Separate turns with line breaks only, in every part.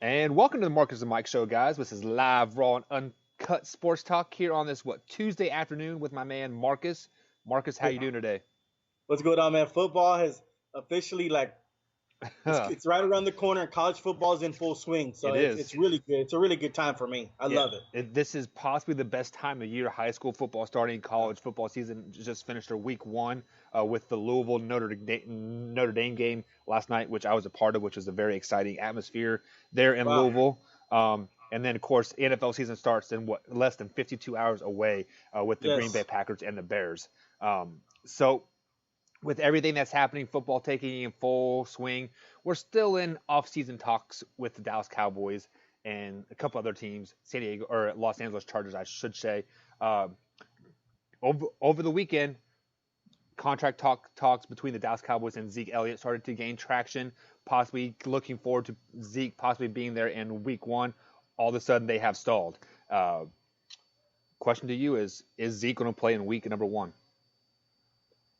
And welcome to the Marcus and Mike Show, guys. This is live, raw, and uncut sports talk here on this Tuesday afternoon with my man Marcus. Marcus, how you doing today?
What's going on, man? Football has officially it's right around the corner, and college football is in full swing. So
It
it's
is.
it's really good. It's a really good time for me. I
Yeah,
love it.
this is possibly the best time of year. High school football starting, college football season just finished their week one with the Louisville Notre Dame game last night, which I was a part of, which was a very exciting atmosphere there in
Wow.
Louisville. And then, of course, NFL season starts in less than 52 hours away with the Green Bay
Yes.
Packers and the Bears. So with everything that's happening, football taking in full swing, we're still in off-season talks with the Dallas Cowboys and a couple other teams, San Diego or Los Angeles Chargers, I should say. Uh, over the weekend, talks between the Dallas Cowboys and Zeke Elliott started to gain traction. Possibly looking forward to Zeke possibly being there in Week 1. All of a sudden, they have stalled. Question to you is Zeke going to play in week number 1?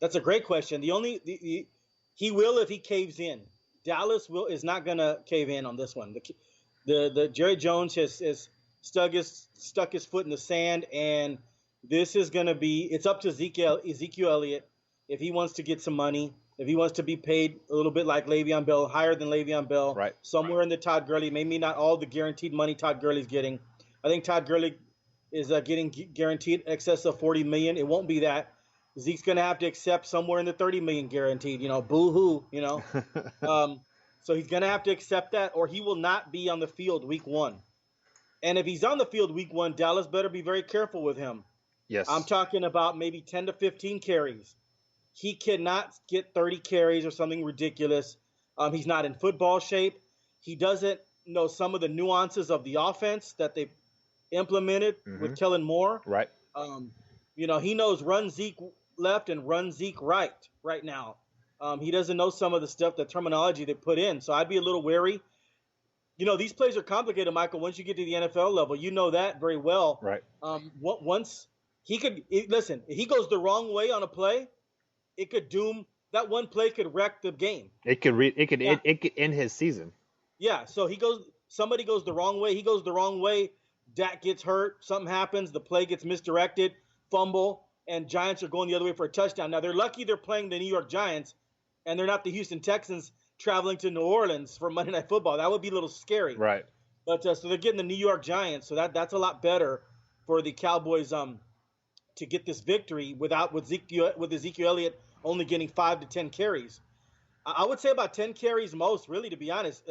That's a great question. He will if he caves in. Dallas will is not gonna cave in on this one. The Jerry Jones has stuck his foot in the sand, and this is gonna be it's up to Ezekiel Elliott if he wants to get some money, if he wants to be paid a little bit like Le'Veon Bell, higher than Le'Veon Bell,
Right.
somewhere in the Todd Gurley, maybe not all the guaranteed money Todd Gurley's getting. I think Todd Gurley is getting guaranteed excess of 40 million. It won't be that. Zeke's gonna have to accept somewhere in the 30 million guaranteed. Boo hoo. Um, so he's gonna have to accept that, or he will not be on the field week one. And if he's on the field week one, Dallas better be very careful with him. I'm
Yes.
talking about maybe 10 to 15 carries. He cannot get 30 carries or something ridiculous. He's not in football shape. He doesn't know some of the nuances of the offense that they've implemented
Hmm.
with Kellen Moore.
Right.
Um, he knows run Zeke left and run Zeke right now. He doesn't know some of the stuff, the terminology they put in. So I'd be a little wary. These plays are complicated, Michael. Once you get to the NFL level, you know that very well.
Right.
Once listen, if he goes the wrong way on a play, it could doom that one play could wreck the game. Yeah,
It could end his season.
yeah. So somebody goes the wrong way. He goes the wrong way. Dak gets hurt. Something happens. The play gets misdirected, fumble, and Giants are going the other way for a touchdown. Now they're lucky they're playing the New York Giants, and they're not the Houston Texans traveling to New Orleans for Monday Night Football. That would be a little scary.
Right.
But so they're getting the New York Giants, so that's a lot better for the Cowboys to get this victory with Ezekiel Elliott only getting 5 to 10 carries. I would say about 10 carries most, really, to be honest.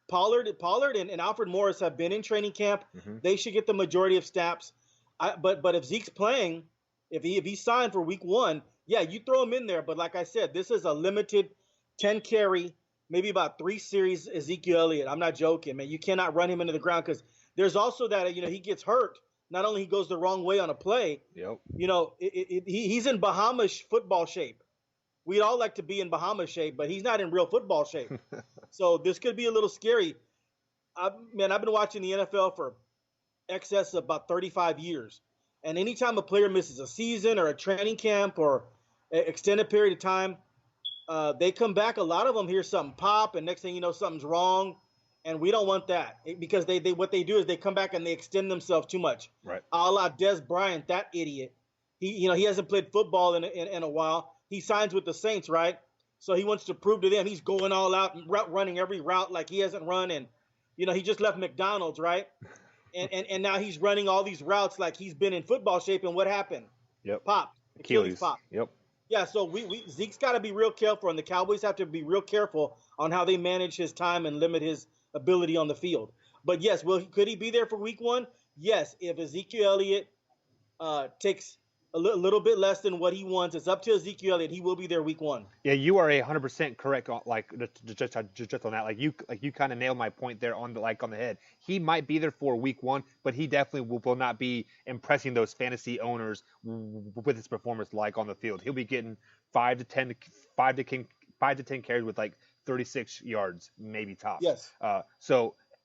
Pollard and Alfred Morris have been in training camp.
Hmm.
They should get the majority of snaps. But if Zeke's playing, if he's signed for week one, yeah, you throw him in there. But like I said, this is a limited 10 carry, maybe about 3 series Ezekiel Elliott. I'm not joking, man. You cannot run him into the ground because there's also that he gets hurt. Not only he goes the wrong way on a play,
Yep.
he's in Bahamas football shape. We'd all like to be in Bahamas shape, but he's not in real football shape. So this could be a little scary. Man, I've been watching the NFL for excess of about 35 years. And anytime a player misses a season or a training camp or an extended period of time, they come back. A lot of them hear something pop, and next thing you know, something's wrong. And we don't want that because they what they do is they come back and they extend themselves too much.
Right.
A la Des Bryant, that idiot. He hasn't played football in a while. He signs with the Saints, right? So he wants to prove to them he's going all out and running every route like he hasn't run. And he just left McDonald's, right? And now he's running all these routes like he's been in football shape. And what happened?
Yep.
Pop. Achilles
Achilles.
pop.
Yep.
Yeah, so Zeke's got to be real careful, and the Cowboys have to be real careful on how they manage his time and limit his ability on the field. But yes, could he be there for week one? Yes, if Ezekiel Elliott takes a little bit less than what he wants, it's up to Ezekiel Elliott. He will be there week one.
Yeah, you are 100% correct on just on that. Like you kind of nailed my point there on the head. He might be there for week 1, but he definitely will not be impressing those fantasy owners with his performance like on the field. He'll be getting 5 to 10 carries with like 36 yards maybe tops.
Yes.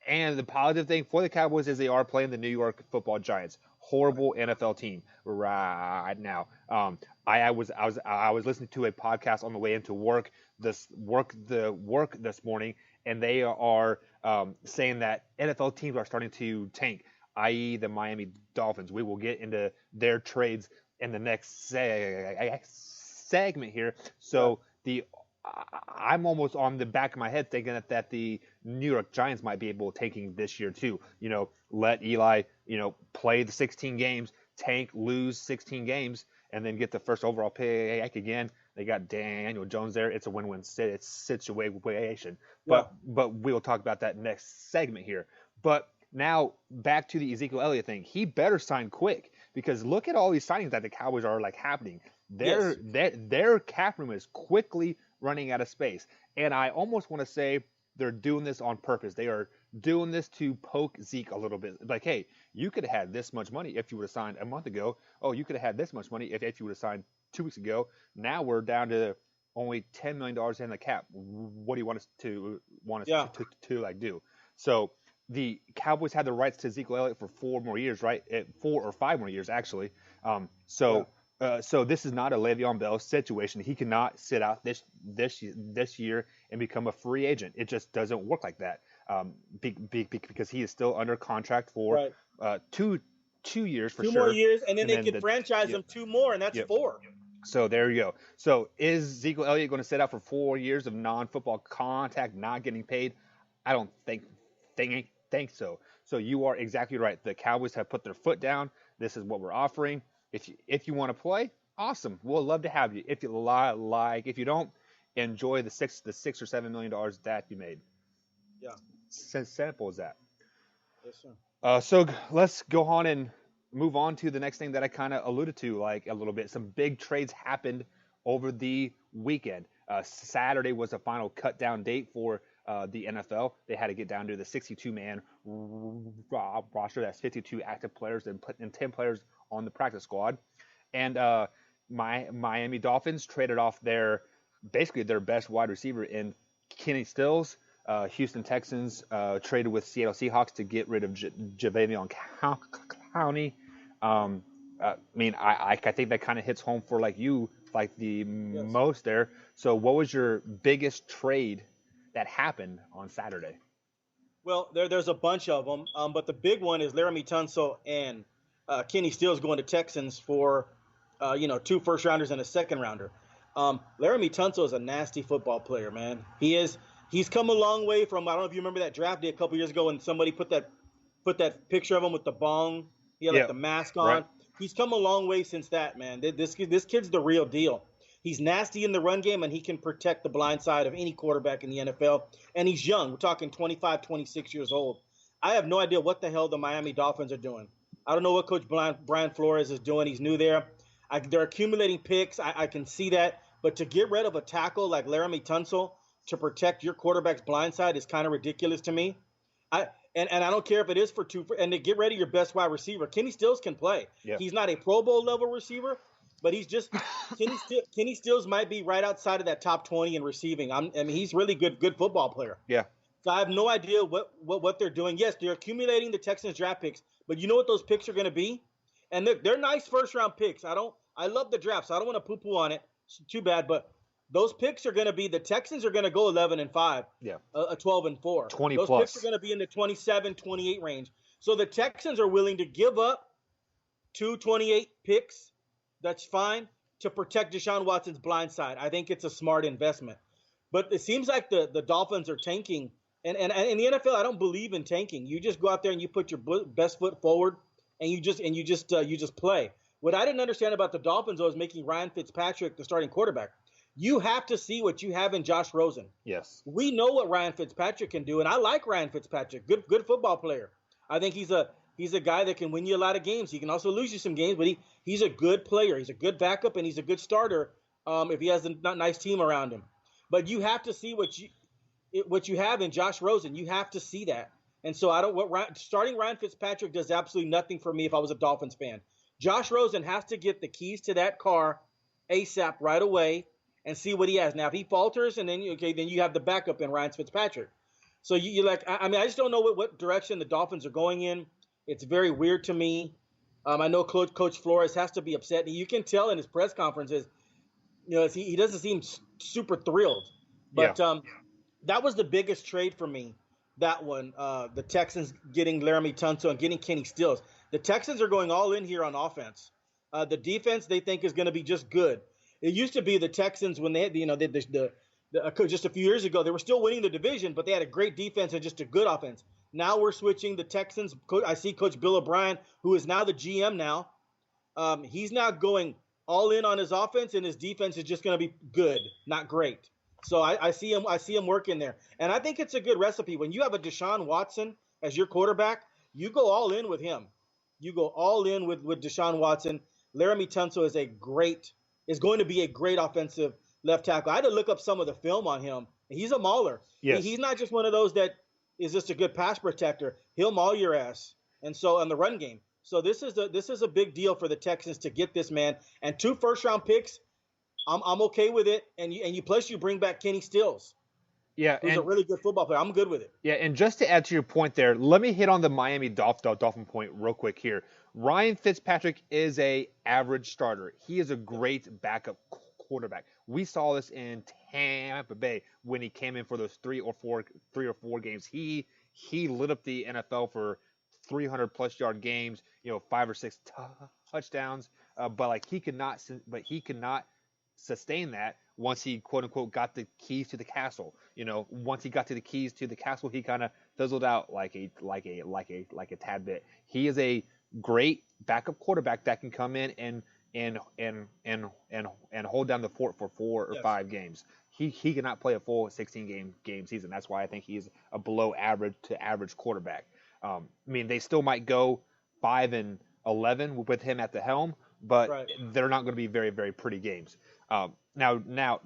And the positive thing for the Cowboys is they are playing the New York Football Giants. Horrible NFL team right now. I was listening to a podcast on the way into work this morning, and they are saying that NFL teams are starting to tank, i.e., the Miami Dolphins. We will get into their trades in the next segment here.
Yeah.
So I'm almost on the back of my head thinking that the New York Giants might be able to taking this year too. Let Eli, play the 16 games, tank, lose 16 games, and then get the first overall pick again. They got Daniel Jones there. It's a win-win situation.
Yeah.
But we'll talk about that next segment here. But now back to the Ezekiel Elliott thing. He better sign quick because look at all these signings that the Cowboys are happening. Their cap room is quickly running out of space. And I almost want to say they're doing this on purpose. They are doing this to poke Zeke a little bit. Like, hey, you could have had this much money if you would have signed a month ago. Oh, you could have had this much money if you would have signed 2 weeks ago. Now we're down to only $10 million in the cap. What do you want us to do? So the Cowboys had the rights to Ezekiel Elliott for 4 more years, right? 4 or 5 more years, actually. So this is not a Le'Veon Bell situation. He cannot sit out this year and become a free agent. It just doesn't work like that. Because he is still under contract for 2 years for
2
sure.
more years, and then they could franchise him 2 more, and that's 4.
So there you go. So is Ezekiel Elliott going to sit out for 4 years of non-football contact, not getting paid? I don't think so. So you are exactly right. The Cowboys have put their foot down. This is what we're offering. If you want to play, awesome. We'll love to have you. If you like, if you don't, enjoy the $6 or $7 million that you made.
Yeah.
Simple as that.
Yes, sir.
So let's go on and move on to the next thing that I kind of alluded to a little bit. Some big trades happened over the weekend. Saturday was the final cut down date for the NFL. They had to get down to the 62-man roster. That's 52 active players and 10 players on the practice squad. And Miami Dolphins traded off basically their best wide receiver in Kenny Stills. Houston Texans traded with Seattle Seahawks to get rid of Jadeveon Clowney. I think that kind of hits home for you most there. So what was your biggest trade that happened on Saturday?
Well, there's a bunch of them, but the big one is Laramie Tunsil and Kenny Stills going to Texans for 2 first-rounders and a second-rounder. Laramie Tunsil is a nasty football player, man. He's come a long way from, I don't know if you remember that draft day a couple years ago when somebody put that picture of him with the bong. He had the mask on. Right. He's come a long way since that, man. This kid's the real deal. He's nasty in the run game, and he can protect the blind side of any quarterback in the NFL. And he's young. We're talking 25, 26 years old. I have no idea what the hell the Miami Dolphins are doing. I don't know what Coach Brian Flores is doing. He's new there. They're accumulating picks. I can see that. But to get rid of a tackle like Laramie Tunsil to protect your quarterback's blind side is kind of ridiculous to me. And I don't care if it is for 2. And to get rid of your best wide receiver, Kenny Stills can play. Yeah. He's not a Pro Bowl level receiver, but he's just Kenny Stills might be right outside of that top 20 in receiving. He's really good football player.
Yeah.
So I have no idea what they're doing. Yes, they're accumulating the Texans draft picks, but you know what those picks are going to be? And they're nice first round picks. I love the draft, so I don't want to poo-poo on it. It's too bad, but those picks are going to be, the Texans are going to go 11-5.
Yeah.
12-4.
20
those
plus.
Picks are going to be in the 27, 28 range. So the Texans are willing to give up 2 28 picks. That's fine to protect Deshaun Watson's blind side. I think it's a smart investment. But it seems like the Dolphins are tanking. And in the NFL, I don't believe in tanking. You just go out there and you put your best foot forward and you just play. What I didn't understand about the Dolphins, though, is making Ryan Fitzpatrick the starting quarterback. You have to see what you have in Josh Rosen.
Yes.
We know what Ryan Fitzpatrick can do, and I like Ryan Fitzpatrick. Good football player. I think he's a guy that can win you a lot of games. He can also lose you some games, but he's a good player. He's a good backup, and he's a good starter if he has a nice team around him. But you have to see what you have in Josh Rosen. You have to see that. And so starting Ryan Fitzpatrick does absolutely nothing for me if I was a Dolphins fan. Josh Rosen has to get the keys to that car ASAP right away and see what he has. Now, if he falters, and then you have the backup in Ryan Fitzpatrick. So I just don't know what direction the Dolphins are going in. It's very weird to me. I know Coach Flores has to be upset. You can tell in his press conferences, he doesn't seem super thrilled. But that was the biggest trade for me. That one, the Texans getting Laramie Tunsil and getting Kenny Stills. The Texans are going all in here on offense. The defense they think is going to be just good. It used to be the Texans when they had, just a few years ago, they were still winning the division, but they had a great defense and just a good offense. Now we're switching the Texans. I see Coach Bill O'Brien, who is now the GM now. He's now going all in on his offense, and his defense is just going to be good, not great. So I see him. I see him working there, and I think it's a good recipe. When you have a Deshaun Watson as your quarterback, you go all in with him. You go all in with Deshaun Watson. Laramie Tunsil is going to be a great offensive left tackle. I had to look up some of the film on him. He's a mauler.
Yes.
He's not just one of those that is just a good pass protector. He'll maul your ass, and so on the run game. So this is a big deal for the Texans to get this man, and 2 first-round picks. I'm okay with it, and you plus you bring back Kenny Stills,
Yeah,
who's a really good football player. I'm good with it.
Yeah, and just to add to your point there, let me hit on the Miami Dolphin point real quick here. Ryan Fitzpatrick is a average starter. He is a great backup quarterback. We saw this in Tampa Bay when he came in for those three or four games. He lit up the NFL for 300+ yard games, 5 or 6 touchdowns. But he could not sustain that once he quote unquote got the keys to the castle. Once he got to the keys to the castle, he kind of fizzled out like a tad bit. He is a great backup quarterback that can come in and hold down the fort for 4 or 5 games. He cannot play a full 16 game season. That's why I think he's a below average to average quarterback. They still might go 5-11 with him at the helm, but right. They're not going to be very, very pretty games. Now,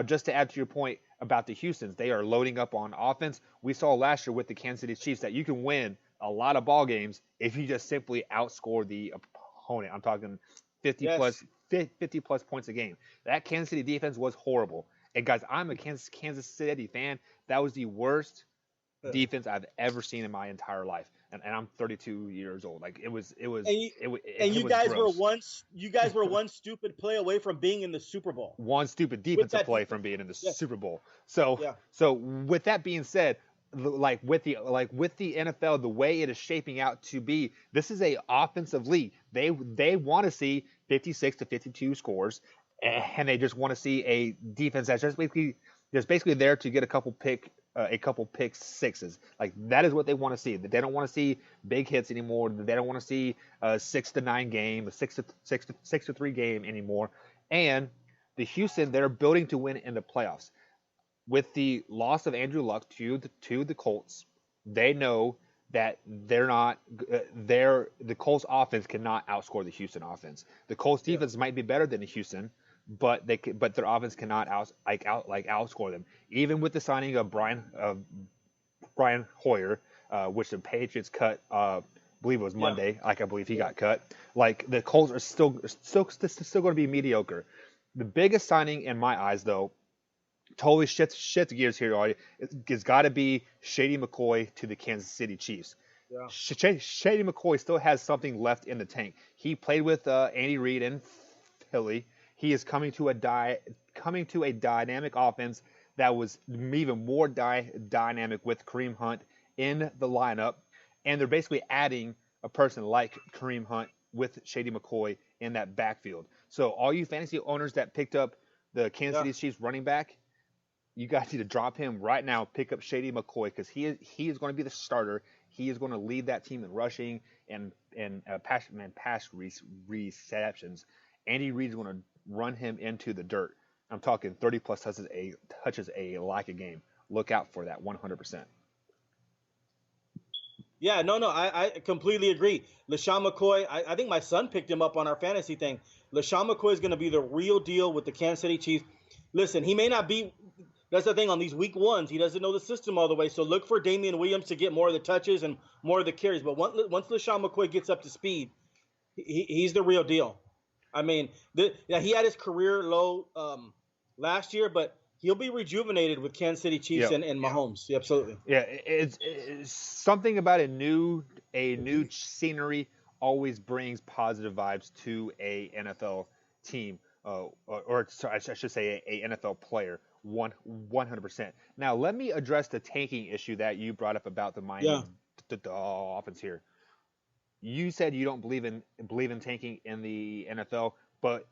just to add to your point about the Houstons, they are loading up on offense. We saw last year with the Kansas City Chiefs that you can win a lot of ball games if you just simply outscore the opponent. I'm talking 50 plus points a game. That Kansas City defense was horrible. And guys, I'm a Kansas City fan. That was the worst defense I've ever seen in my entire life, and I'm 32 years old. It was. And
you guys were one stupid play away from being in the Super Bowl.
One stupid defensive play from being in the Super Bowl. So with that being said, with the NFL, the way it is shaping out to be, this is a offensive league. They want to see 56 to 52 scores, and they just want to see a defense that's just basically there to get a couple pick sixes. That is what they want to see. They don't want to see big hits anymore. They don't want to see a 6-9 game, a 6-3 game anymore. And the Houston, they're building to win in the playoffs. With the loss of Andrew Luck to the Colts, they know that the Colts offense cannot outscore the Houston offense. The Colts defense might be better than the Houston, but their offense cannot outscore them. Even with the signing of Brian Hoyer, which the Patriots cut, I believe it was Monday. I believe he got cut. The Colts are still going to be mediocre. The biggest signing in my eyes, though, totally shifts gears here, already. It's got to be Shady McCoy to the Kansas City Chiefs. Yeah. Shady McCoy still has something left in the tank. He played with Andy Reid in Philly. He is coming to a dynamic offense that was even more dynamic with Kareem Hunt in the lineup, and they're basically adding a person like Kareem Hunt with Shady McCoy in that backfield. So all you fantasy owners that picked up the Kansas City Chiefs running back, you guys need to drop him right now. Pick up Shady McCoy because he is going to be the starter. He is going to lead that team in rushing and pass receptions. Andy Reid is going to run him into the dirt. I'm talking 30+ touches a game. Look out for that 100%.
Yeah, no, I completely agree. LeSean McCoy, I think my son picked him up on our fantasy thing. LeSean McCoy is going to be the real deal with the Kansas City Chiefs. Listen, he may not be. That's the thing on these week ones. He doesn't know the system all the way. So look for Damian Williams to get more of the touches and more of the carries. But once LeSean McCoy gets up to speed, he's the real deal. He had his career low last year, but he'll be rejuvenated with Kansas City Chiefs and Mahomes. Yeah, absolutely.
Yeah, it's something about a new scenery always brings positive vibes to a NFL team, or I should say a NFL player. 100%. Now, let me address the tanking issue that you brought up about the
Yeah.
Miami Dolphins here. You said you don't believe in tanking in the NFL, but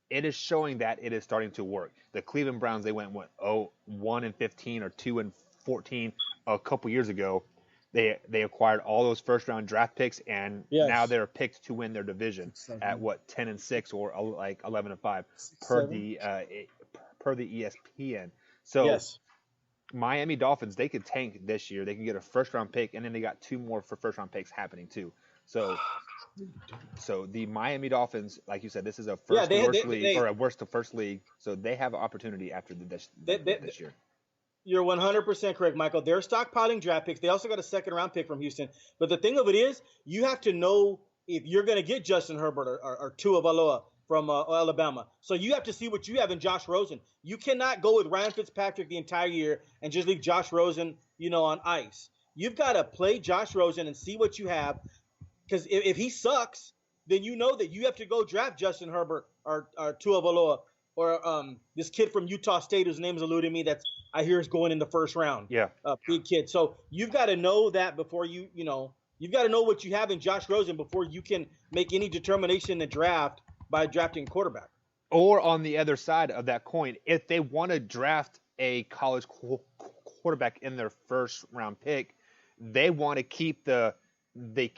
it is showing that it is starting to work. The Cleveland Browns, they went what 1-15 or 2-14 a couple years ago. They acquired all those first round draft picks, and now
Yes.
they're picked to win their division
Six,
at
seven,
what 10-6 or like 11-5
six,
per
seven.
the per the ESPN. So
Yes.
Miami Dolphins, they could tank this year. They can get a first round pick, and then they got two more for first round picks happening too. So the Miami Dolphins, like you said, this is a
Yeah.
first to worst league or a worst to first league. So they have an opportunity after this year.
You're 100% correct, Michael. They're stockpiling draft picks. They also got a second round pick from Houston. But the thing of it is, you have to know if you're going to get Justin Herbert or Tua Valoa from Alabama. So you have to see what you have in Josh Rosen. You cannot go with Ryan Fitzpatrick the entire year and just leave Josh Rosen, on ice. You've got to play Josh Rosen and see what you have. Because if he sucks, then you know that you have to go draft Justin Herbert or Tua Valoa or this kid from Utah State whose name is eluding me. That's I hear is going in the first round.
Yeah.
Big kid. So you've got to know that before you've got to know what you have in Josh Rosen before you can make any determination in the draft by drafting a quarterback.
Or on the other side of that coin, if they want to draft a college quarterback in their first round pick, they want to keep they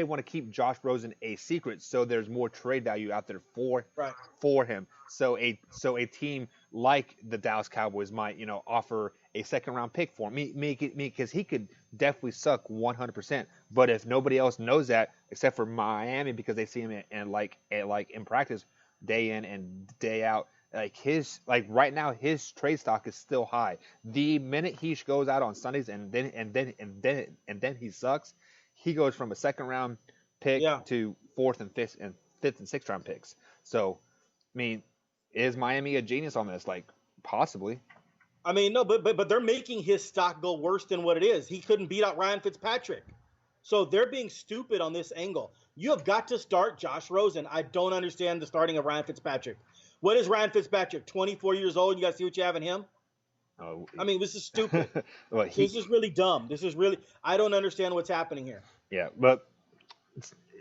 want to keep Josh Rosen a secret, so there's more trade value out there for him. So a team like the Dallas Cowboys might offer a second round pick for him, because he could definitely suck 100%. But if nobody else knows that except for Miami, because they see him in practice day in and day out. Right now his trade stock is still high. The minute he goes out on Sundays and then he sucks, he goes from a second round pick to fifth and sixth round picks. So, I mean, is Miami a genius on this? Like, possibly.
I mean, no, but they're making his stock go worse than what it is. He couldn't beat out Ryan Fitzpatrick. So they're being stupid on this angle. You have got to start Josh Rosen. I don't understand the starting of Ryan Fitzpatrick. What is Ryan Fitzpatrick? 24 years old. You got to see what you have in him. I mean, this is stupid. This is really dumb. I don't understand what's happening here.
Yeah, but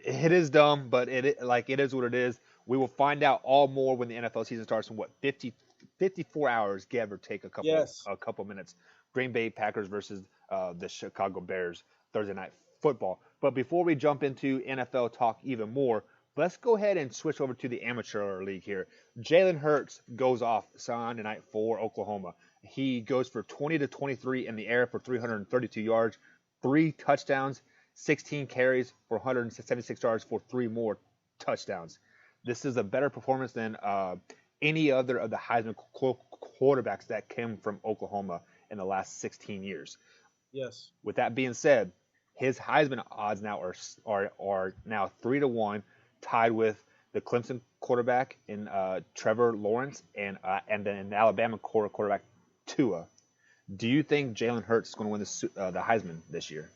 it is dumb, but it is what it is. We will find out all more when the NFL season starts in 54 hours, give or take a couple minutes. Green Bay Packers versus the Chicago Bears, Thursday night football. But before we jump into NFL talk even more, let's go ahead and switch over to the amateur league here. Jalen Hurts goes off Sunday night for Oklahoma. He goes for 20 to 23 in the air for 332 yards, 3 touchdowns, 16 carries for 176 yards for 3 more touchdowns. This is a better performance than any other of the Heisman quarterbacks that came from Oklahoma in the last 16 years.
Yes.
With that being said, his Heisman odds now are now 3-1, tied with the Clemson quarterback in Trevor Lawrence and then an Alabama quarterback Tua. Do you think Jalen Hurts is going to win the Heisman this year?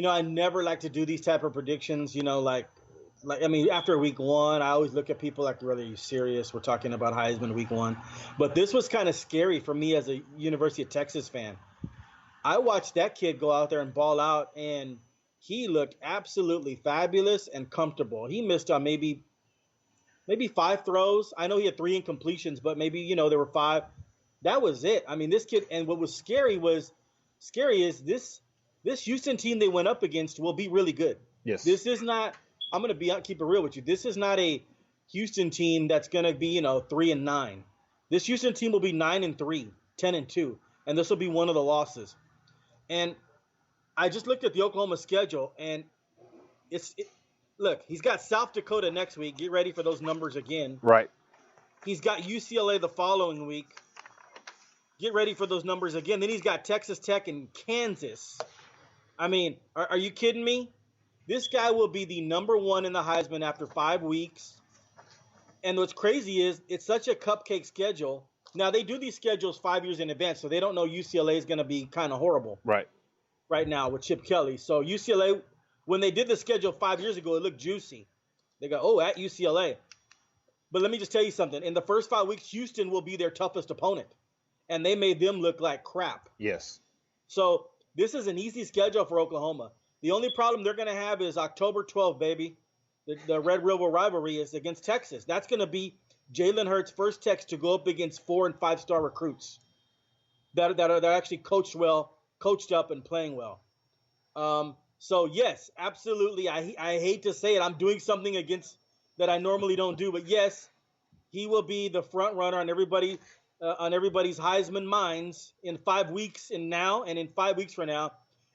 I never like to do these type of predictions. After week one, I always look at people like, really, are you serious? We're talking about Heisman week one. But this was kind of scary for me as a University of Texas fan. I watched that kid go out there and ball out, and he looked absolutely fabulous and comfortable. He missed on maybe 5 throws. I know he had 3 incompletions, but maybe, there were 5. That was it. I mean, this kid, and what was scary is this Houston team they went up against will be really good.
Yes.
This is not, I'm going to keep it real with you. This is not a Houston team that's going to be, 3-9. This Houston team will be 9-3, 10-2, and this will be one of the losses. And I just looked at the Oklahoma schedule, and look, he's got South Dakota next week. Get ready for those numbers again.
Right.
He's got UCLA the following week. Get ready for those numbers again. Then he's got Texas Tech and Kansas. I mean, are you kidding me? This guy will be the number 1 in the Heisman after 5 weeks. And what's crazy is it's such a cupcake schedule. Now, they do these schedules 5 years in advance, so they don't know UCLA is going to be kind of horrible right now with Chip Kelly. So UCLA, when they did the schedule 5 years ago, it looked juicy. They go, at UCLA. But let me just tell you something. In the first 5 weeks, Houston will be their toughest opponent, and they made them look like crap.
Yes.
So this is an easy schedule for Oklahoma. The only problem they're going to have is October 12th, baby. The Red River rivalry is against Texas. That's going to be Jalen Hurts' first test to go up against 4- and 5-star recruits that are actually coached well, coached up, and playing well. So yes, absolutely. I hate to say it. I'm doing something against that I normally don't do, but yes, he will be the front runner on everybody's Heisman minds in 5 weeks and now, and in 5 weeks from now,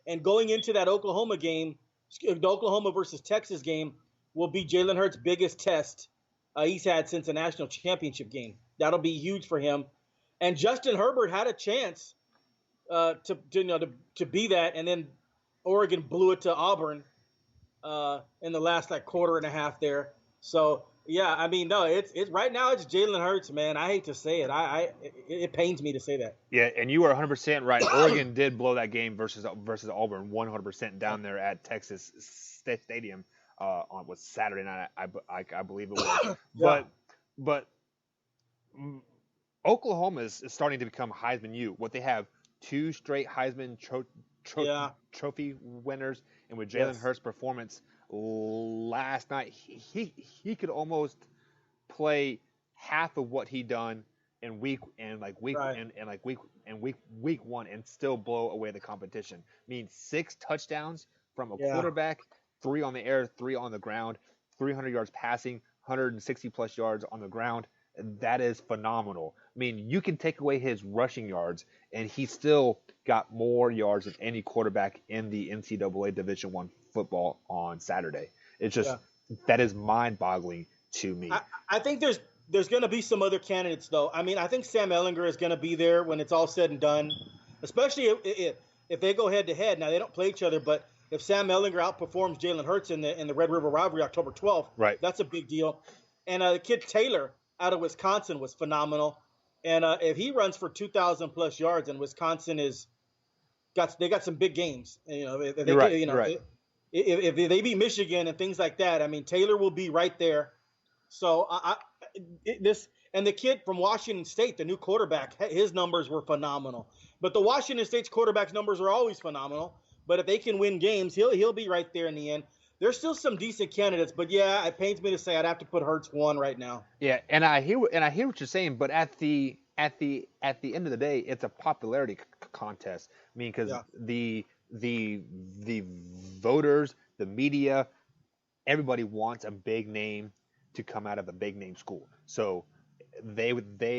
and going into that Oklahoma game, the Oklahoma versus Texas game will be Jalen Hurts' biggest test he's had since a national championship game. That'll be huge for him. And Justin Herbert had a chance to be that, and then Oregon blew it to Auburn in the last quarter and a half there. So yeah, I mean, no, it's right now it's Jalen Hurts, man. I hate to say it. It pains me to say that.
Yeah, and you are 100% right. Oregon did blow that game versus Auburn 100% down there at Texas Stadium on Saturday night. I believe it was.
Yeah.
But Oklahoma is starting to become Heisman U. What they have 2 straight Heisman Trophy winners, and with Jalen Hurts' performance last night, he could almost play half of what he done in week one and still blow away the competition. I mean, 6 touchdowns from a quarterback, 3 on the air, 3 on the ground, 300 yards passing, 160 plus yards on the ground. That is phenomenal. I mean, you can take away his rushing yards, and he still got more yards than any quarterback in the NCAA Division I football on Saturday. It's just that is mind-boggling to me.
I think there's going to be some other candidates, though. I mean, I think Sam Ehlinger is going to be there when it's all said and done, especially if they go head-to-head. Now, they don't play each other, but if Sam Ehlinger outperforms Jalen Hurts in the Red River rivalry October 12th, that's a big deal. And the kid Taylor out of Wisconsin was phenomenal. And if he runs for 2,000 plus yards, and Wisconsin they got some big games. If they beat Michigan and things like that, I mean, Taylor will be right there. So and the kid from Washington State, the new quarterback, his numbers were phenomenal. But the Washington State's quarterback's numbers are always phenomenal. But if they can win games, he'll be right there in the end. There's still some decent candidates, but yeah, it pains me to say I'd have to put Hurts 1 right now.
Yeah, and I hear what you're saying, but at the end of the day, it's a popularity contest. I mean, because the voters, the media, everybody wants a big name to come out of a big name school. So they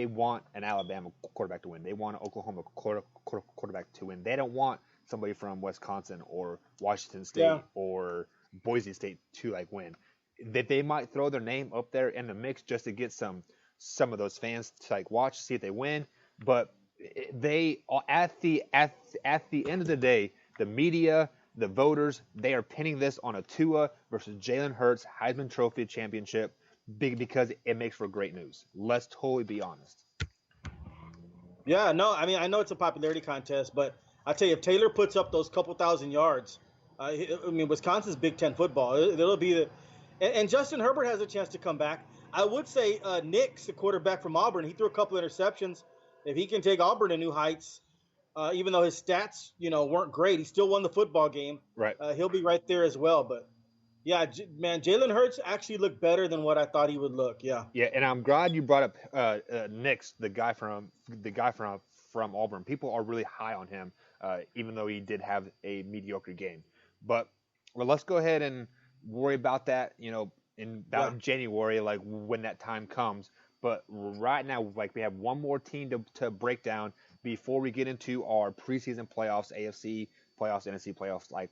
want an Alabama quarterback to win. They want an Oklahoma quarterback to win. They don't want somebody from Wisconsin or Washington State or Boise State to win. They might throw their name up there in the mix just to get some of those fans to watch, see if they win. But they at the end of the day, the media, the voters, they are pinning this on a Tua versus Jalen Hurts Heisman Trophy championship because it makes for great news. Let's totally be honest.
Yeah, no, I mean, I know it's a popularity contest, but I tell you, if Taylor puts up those couple thousand yards, I mean, Wisconsin's Big Ten football. It'll be and Justin Herbert has a chance to come back. I would say Nix, the quarterback from Auburn, he threw a couple interceptions. If he can take Auburn to new heights, even though his stats, weren't great, he still won the football game.
Right.
He'll be right there as well. But yeah, man, Jalen Hurts actually looked better than what I thought he would look. Yeah.
Yeah, and I'm glad you brought up Nix, the guy from Auburn. People are really high on him, even though he did have a mediocre game. But let's go ahead and worry about that, in about January, when that time comes. But right now, we have one more team to break down before we get into our preseason playoffs, AFC playoffs, NFC playoffs, like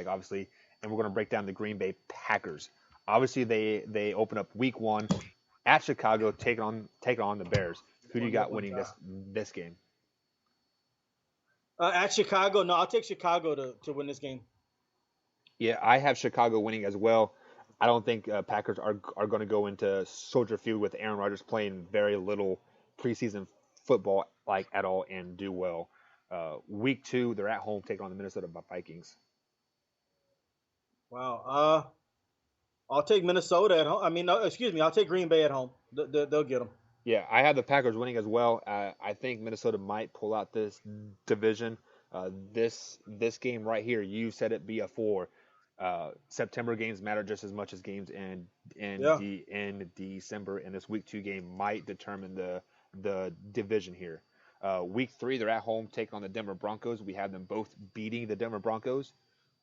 obviously, and we're going to break down the Green Bay Packers. Obviously, they open up Week 1 at Chicago, taking on the Bears. Who do you got winning this game?
At Chicago, no, I'll take Chicago to win this game.
Yeah, I have Chicago winning as well. I don't think Packers are going to go into Soldier Field with Aaron Rodgers playing very little preseason football at all and do well. Week 2, they're at home taking on the Minnesota Vikings.
Wow. I'll take Minnesota at home. I mean, no, excuse me. I'll take Green Bay at home. They'll get them.
Yeah, I have the Packers winning as well. I think Minnesota might pull out this division. This game right here, you said it be a four. September games matter just as much as games
Yeah.
in December, and this week 2 game might determine the division here. Week 3, they're at home taking on the Denver Broncos. We have them both beating the Denver Broncos.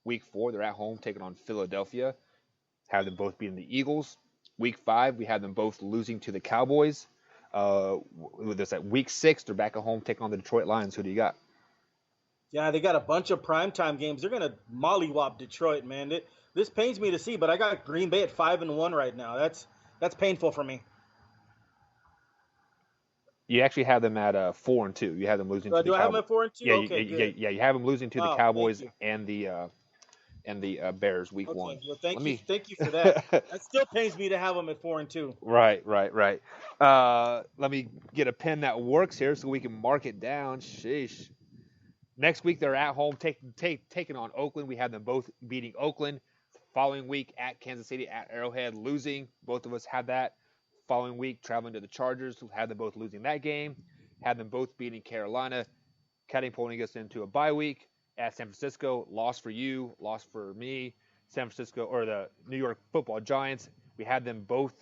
Week 4, they're at home taking on Philadelphia. Have them both beating the Eagles. Week 5, we have them both losing to the Cowboys. With this at week 6, they're back at home taking on the Detroit Lions. Who do you got?
Yeah, they got a bunch of primetime games. They're gonna mollywop Detroit, man. This pains me to see, but I got Green Bay at 5-1 right now. That's painful for me.
You actually have them at 4-2. You have them losing to the
Do I have them
Cowboys.
at 4-2?
Yeah,
Okay, good.
yeah. You have them losing to the
Oh, thank
Cowboys
you.
and the Bears week
Okay,
1.
well,
Let
thank
me.
you for that. That still pains me to have them at 4-2.
Right. Let me get a pen that works here so we can mark it down. Sheesh. Next week they're at home taking on Oakland. We have them both beating Oakland. Following week at Kansas City at Arrowhead losing. Both of us had that. Following week traveling to the Chargers. Had them both losing that game. Had them both beating Carolina. Catapulting us into a bye week at San Francisco. Loss for you. Loss for me. San Francisco or the New York Football Giants. We had them both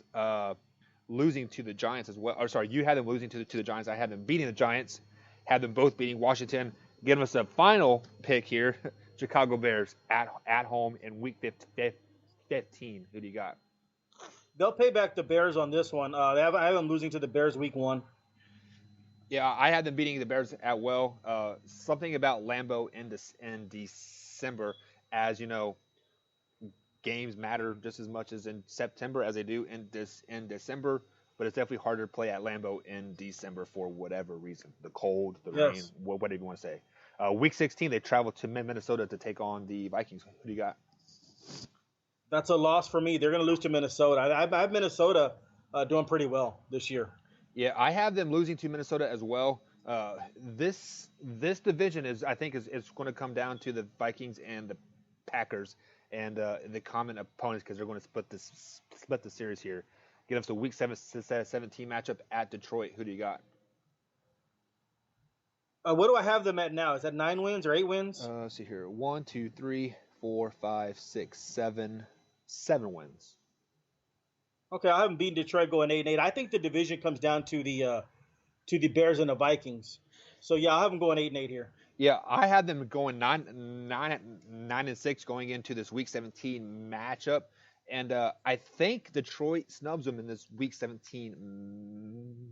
losing to the Giants as well. Or sorry, you had them losing to the Giants. I had them beating the Giants. Had them both beating Washington. Giving us a final pick here. Chicago Bears at home in week 15. Who do you got?
They'll pay back the Bears on this one. I have them losing to the Bears week 1.
Yeah, I had them beating the Bears at well. Something about Lambeau in December, as you know, games matter just as much as in September as they do in December. But it's definitely harder to play at Lambeau in December for whatever reason, the cold, the rain,
Yes.
whatever you want to say. Week 16, they travel to Minnesota to take on the Vikings. Who do you got?
That's a loss for me. They're going to lose to Minnesota. I have Minnesota doing pretty well this year.
Yeah, I have them losing to Minnesota as well. This division I think is going to come down to the Vikings and the Packers and the common opponents because they're going to split the series here. Get us the Week 17 matchup at Detroit. Who do you got?
What do I have them at now? Is that 9 wins or 8 wins?
Let's see here. 1, 2, 3, 4, 5, 6, 7, 7 wins.
Okay, I haven't beaten Detroit going 8-8. I think the division comes down to the Bears and the Vikings. So yeah, I have them going 8-8 here.
Yeah, I had them going 9-6 going into this Week 17 matchup, and I think Detroit snubs them in this Week 17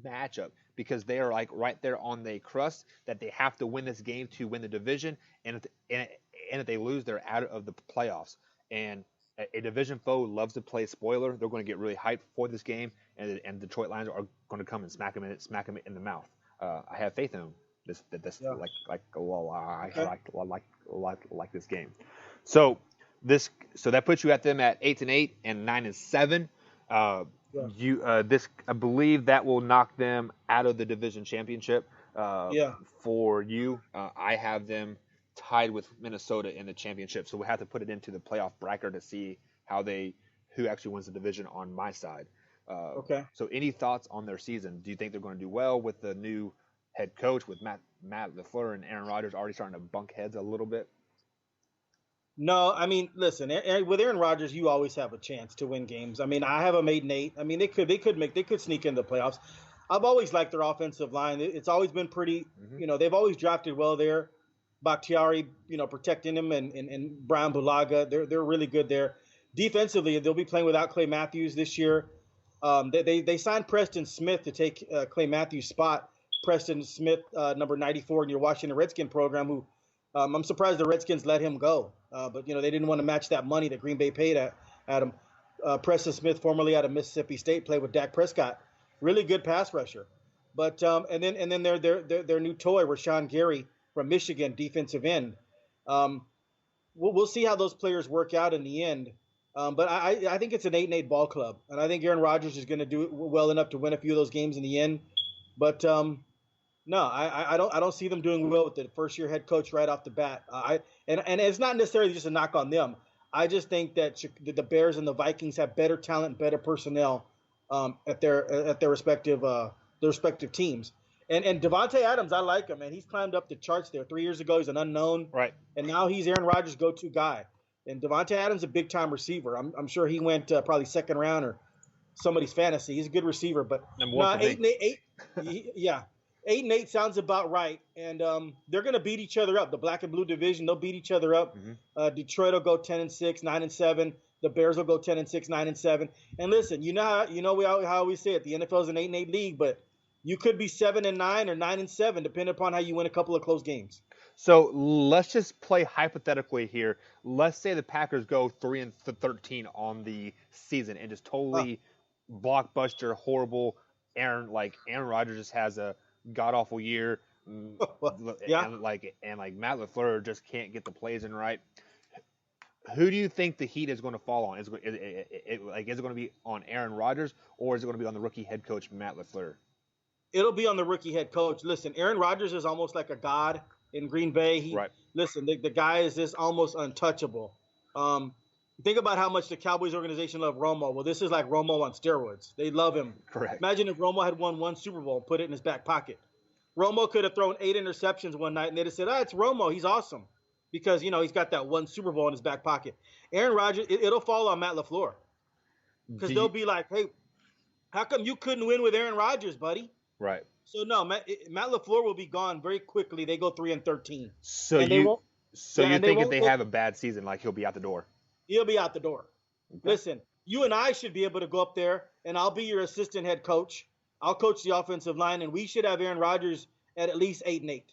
matchup because they are like right there on the crust that they have to win this game to win the division, and if they lose, they're out of the playoffs. And a division foe loves to play spoiler. They're going to get really hyped for this game, and Detroit Lions are going to come and smack them in the mouth. I have faith in them. This
Yeah. Okay.
like this game. So that puts you at them at 8-8 and 9-7.
Yeah.
This I believe that will knock them out of the division championship.
Yeah.
For you, I have them tied with Minnesota in the championship. So we have to put it into the playoff bracket to see who actually wins the division on my side.
Okay.
So any thoughts on their season? Do you think they're going to do well with the new head coach with Matt LaFleur and Aaron Rodgers already starting to bunk heads a little bit?
No, I mean, listen, with Aaron Rodgers, you always have a chance to win games. I mean, I have them 8-8. I mean, they could sneak into the playoffs. I've always liked their offensive line. It's always been pretty, they've always drafted well there. Bakhtiari, protecting him and Brian Bulaga, they're really good there. Defensively, they'll be playing without Clay Matthews this year. They signed Preston Smith to take Clay Matthews' spot. Preston Smith, number 94 in your Washington Redskin program, who I'm surprised the Redskins let him go. But they didn't want to match that money that Green Bay paid at him. Preston Smith, formerly out of Mississippi State, played with Dak Prescott. Really good pass rusher. But and then their new toy, Rashawn Gary from Michigan, defensive end. We'll see how those players work out in the end. But I think it's an 8-8 ball club, and I think Aaron Rodgers is going to do well enough to win a few of those games in the end. But no, I don't see them doing well with the first year head coach right off the bat. And it's not necessarily just a knock on them. I just think that the Bears and the Vikings have better talent, better personnel at their respective teams. And Devontae Adams, I like him, man. He's climbed up the charts there. 3 years ago, he's an unknown,
Right.
and now he's Aaron Rodgers' go-to guy. And Devontae Adams is a big-time receiver. I'm sure he went probably second round or somebody's fantasy. He's a good receiver, but
Number
no,
one for me.
yeah, 8-8 sounds about right. And they're gonna beat each other up. The black and blue division, they'll beat each other up. Detroit will go 10-6, 9-7. The Bears will go 10-6, 9-7. And listen, how we say it. The NFL is an 8-8 league, but you could be 7-9 or 9-7, depending upon how you win a couple of close games.
So let's just play hypothetically here. Let's say the Packers go 3-13 on the season and just totally blockbuster, horrible. Aaron Rodgers just has a god awful year.
Yeah.
and Matt LaFleur just can't get the plays in right. Who do you think the heat is going to fall on? Is it going to be on Aaron Rodgers, or is it going to be on the rookie head coach Matt LaFleur?
It'll be on the rookie head coach. Listen, Aaron Rodgers is almost like a god in Green Bay.
Right.
Listen, the guy is just almost untouchable. Think about how much the Cowboys organization loved Romo. Well, this is like Romo on steroids. They love him.
Correct.
Imagine if Romo had won one Super Bowl and put it in his back pocket. Romo could have thrown 8 interceptions one night, and they'd have said, it's Romo. He's awesome. Because, he's got that one Super Bowl in his back pocket. Aaron Rodgers, it'll fall on Matt LaFleur. Because they'll be like, hey, how come you couldn't win with Aaron Rodgers, buddy?
Right.
So, no, Matt LaFleur will be gone very quickly. They go 3-13.
So you think if they have a bad season, like he'll be out the door?
He'll be out the door. Okay. Listen, you and I should be able to go up there, and I'll be your assistant head coach. I'll coach the offensive line, and we should have Aaron Rodgers at least 8-8.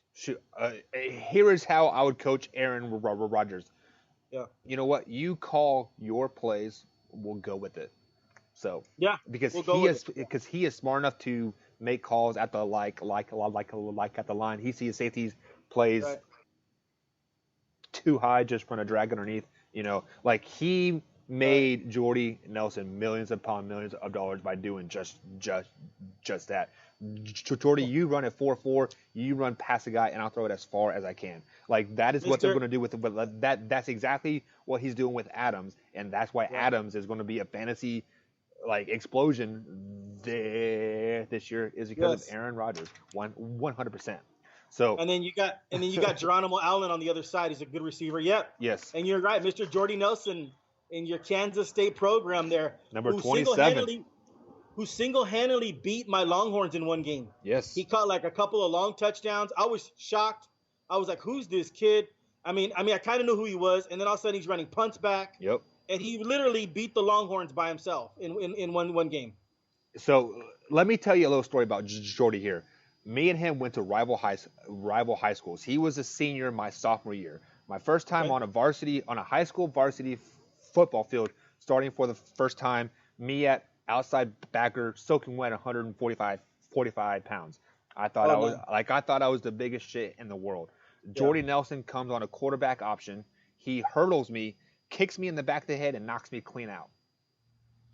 Here is how I would coach Aaron Rodgers.
Yeah.
You know what? You call your plays, we'll go with it. So
yeah,
because he is smart enough to make calls at the like at the line. He sees safeties plays too high, just run a drag underneath. He made Jordy Nelson millions upon millions of dollars by doing just that. Jordy, you run at 4.4, you run past the guy, and I'll throw it as far as I can. That is what they're going to do with it. But that's exactly what he's doing with Adams, and that's why Adams is going to be a fantasy explosion this year is because of Aaron Rodgers, 100%. So
and then you got Geronimo Allen on the other side. He's a good receiver. Yep.
Yes.
And you're right, Mr. Jordy Nelson in your Kansas State program there,
number 27.
Who single-handedly beat my Longhorns in one game.
Yes.
He caught a couple of long touchdowns. I was shocked. I was like, who's this kid? I mean, I kind of knew who he was, and then all of a sudden he's running punts back.
Yep.
And he literally beat the Longhorns by himself in one game.
So let me tell you a little story about Jordy here. Me and him went to rival high schools. He was a senior my sophomore year. My first time on a high school varsity football field, starting for the first time. Me at outside backer, soaking wet, 45 pounds. I thought I was the biggest shit in the world. Jordy Nelson comes on a quarterback option. He hurdles me, kicks me in the back of the head, and knocks me clean out.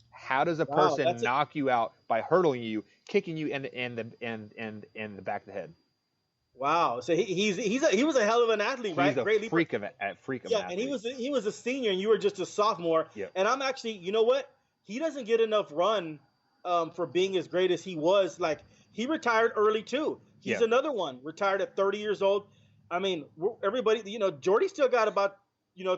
How does a person knock you out by hurdling you, kicking you in the back of the head?
Wow. So he was a hell of an athlete, right?
He's a freak of an athlete.
And he was a senior, and you were just a sophomore.
Yeah.
And I'm actually, you know what? He doesn't get enough run for being as great as he was. He retired early too. He's another one, retired at 30 years old. I mean, everybody, Jordy still got about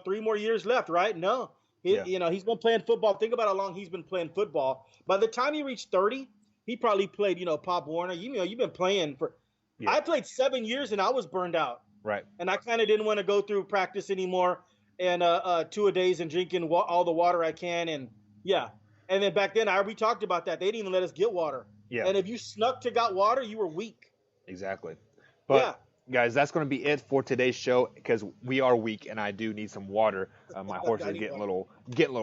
3 more years left, right? No. He's been playing football. Think about how long he's been playing football. By the time he reached 30, he probably played, Pop Warner. You've been playing for. Yeah. I played 7 years and I was burned out.
Right.
And I kind of didn't want to go through practice anymore and 2-a-days and drinking all the water I can and And then back then, we talked about that. They didn't even let us get water.
Yeah.
And if you snuck to got water, you were weak.
Exactly. But guys, that's going to be it for today's show because we are weak and I do need some water. My horse is getting a little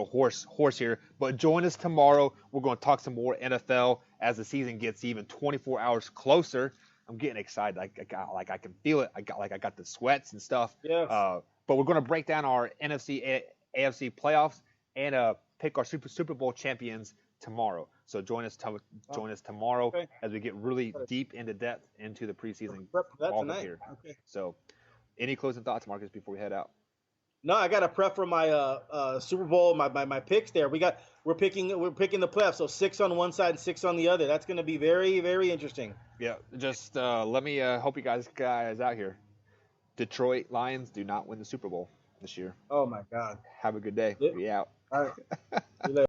hoarse here. But join us tomorrow. We're going to talk some more NFL as the season gets even 24 hours closer. I'm getting excited. I can feel it. I got the sweats and stuff.
Yes.
But we're going to break down our NFC, AFC playoffs and pick our Super Bowl champions tomorrow. So join us tomorrow as we get really deep into depth into the preseason ball here. Okay. So, any closing thoughts, Marcus, before we head out?
No, I got to prep for my Super Bowl, my picks there. We're picking the playoffs, so 6 on one side and 6 on the other. That's going to be very, very interesting.
Yeah, just let me help you guys out here. Detroit Lions do not win the Super Bowl this year.
Oh my God.
Have a good day.
Yeah.
We out.
All right. See you later.